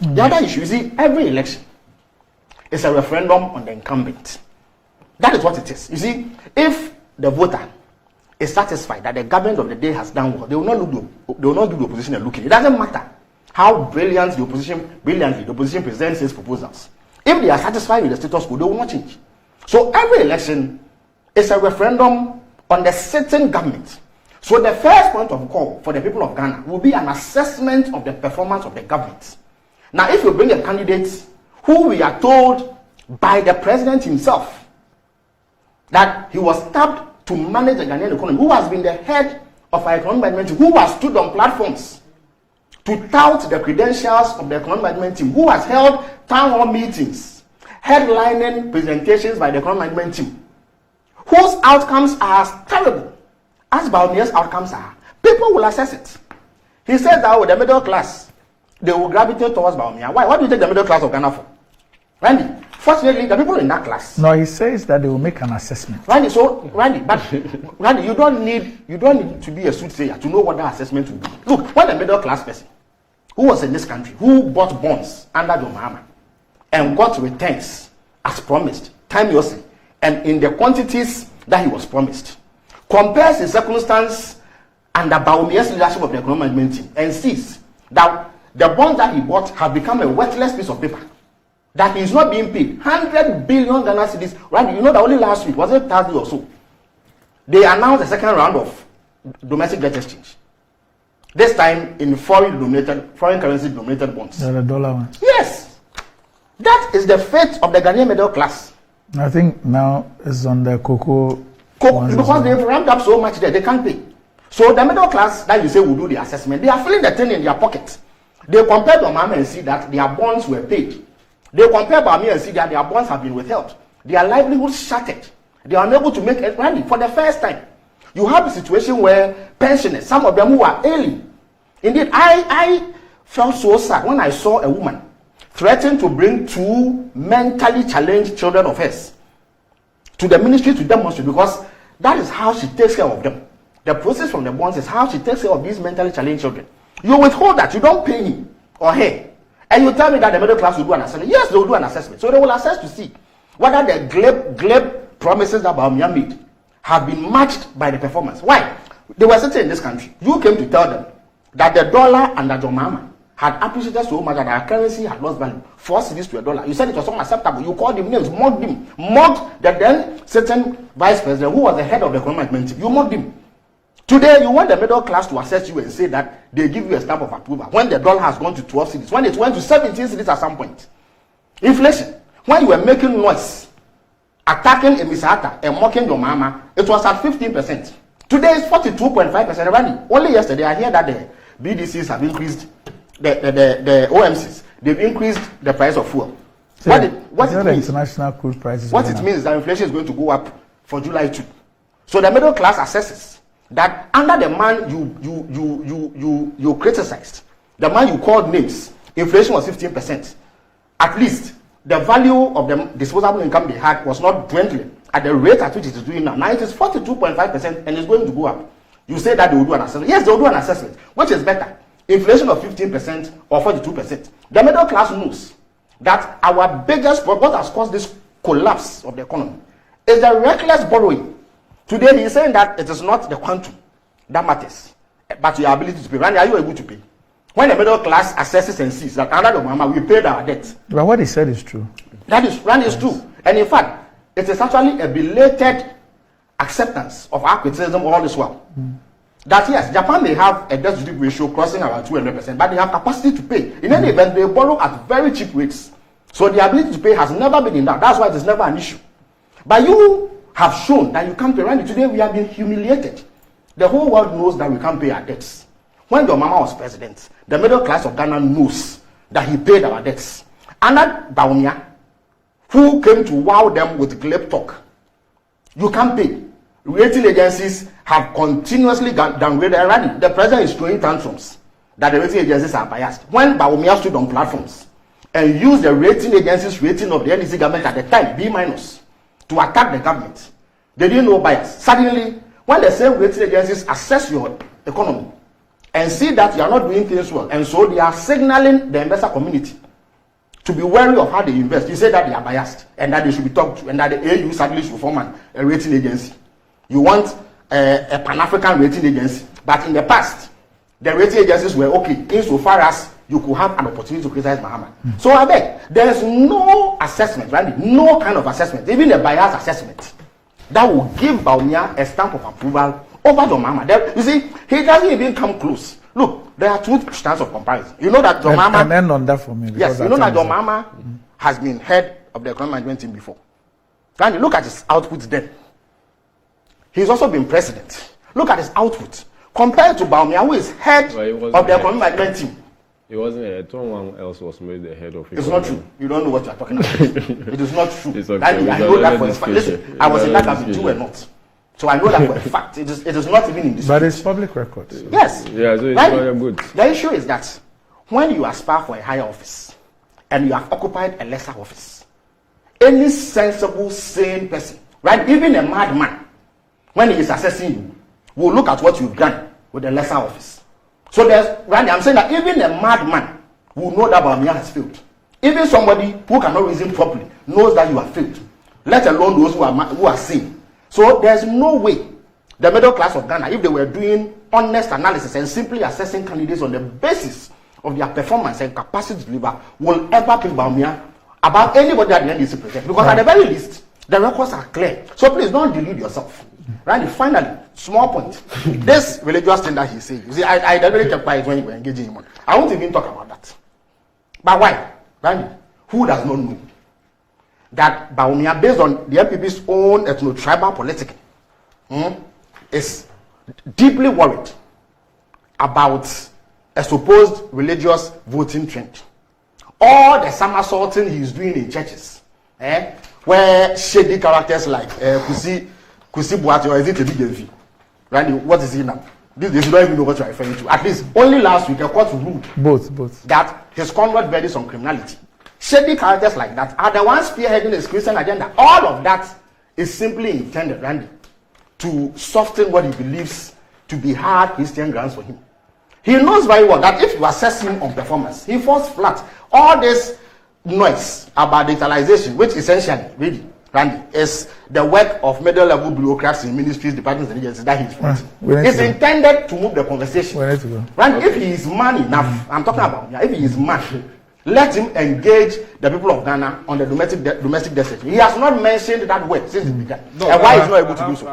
The other issue, you see, every election is a referendum on the incumbent. That is what it is. You see, if the voter is satisfied that the government of the day has done well, they will not do the opposition a looking. It doesn't matter how brilliant the opposition presents its proposals. If they are satisfied with the status quo, they will not change. So every election is a referendum on the sitting government. So the first point of call for the people of Ghana will be an assessment of the performance of the government. Now, if you bring a candidate who we are told by the president himself that he was tapped to manage the Ghanaian economy, who has been the head of our economic management team, who has stood on platforms to tout the credentials of the economic management team, who has held town hall meetings, headlining presentations by the economic management team, whose outcomes are as terrible as Bawumia's outcomes are, people will assess it. He said that with the middle class, they will gravitate towards Bawumia. Why? What do you take the middle class of Ghana for? Randy, fortunately, the people in that class. No, he says that they will make an assessment. Randy, you don't need to be a soothsayer to know what that assessment will be. Look, when a middle class person who was in this country, who bought bonds under John Mahama and got returns as promised, timelessly, and in the quantities that he was promised, compares his circumstance under Bawumia's leadership of the economic management team and sees that the bonds that he bought have become a worthless piece of paper, that he is not being paid 100 billion Ghana cedis. Right? You know that only last week, was it Thursday or so, they announced the second round of domestic debt exchange. This time in foreign currency denominated bonds. The dollar ones. Yes. That is the fate of the Ghanaian middle class. I think now it's on the cocoa. Because they've ramped up so much there, they can't pay. So the middle class that you say will do the assessment, they are feeling the thing in their pocket. They compare Bawumia and see that their bonds were paid. They compare Bawumia and see that their bonds have been withheld. Their livelihood shattered. They are unable to make money for the first time. You have a situation where pensioners, some of them who are ailing. Indeed, I felt so sad when I saw a woman threaten to bring 2 mentally challenged children of hers to the ministry to demonstrate, because that is how she takes care of them. The process from the bonds is how she takes care of these mentally challenged children. You withhold that, you don't pay him or her, and you tell me that the middle class will do an assessment. Yes, they will do an assessment. So they will assess to see whether the glib promises that Bawumia made have been matched by the performance. Why? They were sitting in this country. You came to tell them that the dollar under John Mahama had appreciated so much that our currency had lost value. 4 cedis to a dollar. You said it was unacceptable. You called him names, mocked the then certain vice president who was the head of the economic management. You mocked him. Today, you want the middle class to assess you and say that they give you a stamp of approval when the dollar has gone to 12 cedis, when it went to 17 cedis at some point. Inflation. When you were making noise, attacking Emisata and mocking your mama, it was at 15%. Today, it's 42.5%. Only yesterday, I hear that the BDCs have increased, the OMCs, they've increased the price of fuel. So what it means, international crude prices. What it means is that inflation is going to go up for July 2. So the middle class assesses that under the man you criticized, the man you called names, inflation was 15%. At least the value of the disposable income they had was not dwindling at the rate at which it is doing now. Now it is 42.5% and it's going to go up. You say that they will do an assessment. Yes, they will do an assessment. Which is better? Inflation of 15% or 42%. The middle class knows that our biggest problem, what has caused this collapse of the economy, is the reckless borrowing. Today he is saying that it is not the quantum that matters, but your ability to pay. Randy, are you able to pay? When the middle class assesses and sees that under the Mama we paid our debt. But what he said is true. That is, Randy, is true. And in fact, it is actually a belated acceptance of our criticism all this while. That yes, Japan may have a debt to GDP ratio crossing around 200%, but they have capacity to pay. In any event, they borrow at very cheap rates. So the ability to pay has never been in doubt. That's why it is never an issue. But you have shown that you can't pay. Randy, today we have been humiliated. The whole world knows that we can't pay our debts. When your mama was president, the middle class of Ghana knows that he paid our debts. Under Bawumia, who came to wow them with glib talk, you can't pay. Rating agencies have continuously downgraded already. The president is throwing tantrums that the rating agencies are biased. When Bawumia stood on platforms and used the rating agencies' rating of the NDC government at the time, B-, to attack the government, they didn't know bias. Suddenly, when the same rating agencies assess your economy and see that you are not doing things well, and so they are signaling the investor community to be wary of how they invest. You say that they are biased and that they should be talked to and that the AU sadly should form a rating agency. You want a Pan-African rating agency. But in the past, the rating agencies were okay insofar as you could have an opportunity to criticize Mahama. So I beg, there is no assessment, right? No kind of assessment, even a biased assessment, that will give Bawumia a stamp of approval over John Mahama. You see, he doesn't even come close. Look, there are two stands of comparison. You know that John Mahama... And end on that for me. Yes, you know that John Mahama has been head of the economic management team before. And you look at his output then. He's also been president. Look at his output. Compared to Bawumia, who is head of the economic management team. It wasn't head. Someone else was made the head of it. It's not true. You don't know what you are talking about. It is not true. It's okay. I know that for a fact. Listen, I was in that as true or not. So I know that for a fact. It is not even in this. But it's public record. So. Yes. Yeah, so it's very good. The issue is that when you aspire for a higher office and you have occupied a lesser office, any sensible, sane person, right, even a madman, when he is assessing you, will look at what you've done with a lesser office. So Randy, I'm saying that even a madman will know that Bawumia has failed. Even somebody who cannot reason properly knows that you have failed. Let alone those who are sane. So there's no way the middle class of Ghana, if they were doing honest analysis and simply assessing candidates on the basis of their performance and capacity to deliver, will ever pick Bawumia about anybody at the NDC president. Because at the very least, the records are clear. So please don't delude yourself. Randy, finally, small point. This religious thing that he's saying, you see, I deliberately kept quiet when you were engaging him on. I won't even talk about that. But why? Randy, who does not know that Bawumia, based on the MPP's own ethno-tribal politics, is deeply worried about a supposed religious voting trend? All the somersaulting he's doing in churches, where shady characters like Kusi Buati, or is it a BJV? Randy, what is he now? This you don't even know what you're referring to. At least only last week, a court ruled both that his conduct verdicts on criminality. Shady characters like that are the ones spearheading his Christian agenda. All of that is simply intended, Randy, to soften what he believes to be hard Christian grounds for him. He knows very well that if you assess him on performance, he falls flat. All this noise about digitalization, which essentially, really, Randy, is the work of middle-level bureaucrats in ministries, departments, and agencies that he's fronting. It's intended to move the conversation. Randy, if he is man enough, I'm talking about, if he is man, let him engage the people of Ghana on the domestic debt. He has not mentioned that word since it began. And why is he not able to do so?